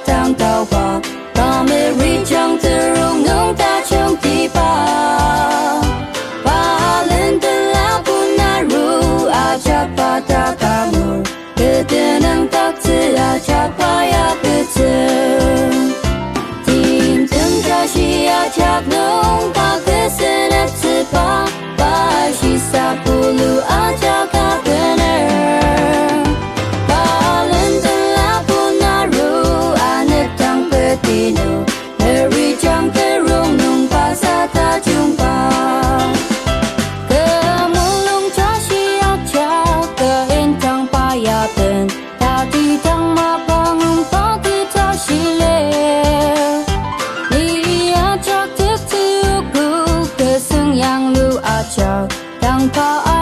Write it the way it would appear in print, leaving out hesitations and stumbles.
tang tao pa ta me ri chang te rong nong ta chong ti pa pa len te la pu na ru a cha pa ta ka mu ke te nang ta tse a cha pa ya pe tse tim tang cha shi a cha nong ta ke se na tse pa pa shi sa pu lu a cha ka pe ne Mary chẳng thể rung nung pa sa ta chung pa Cơ mong lung cha si ác cha Cơ in thang pa ya tên Ta ti thang ma bang pa ti ta si le Ni a cha tiếc thiếu gu Cơ sưng yang lu a cha Thang pa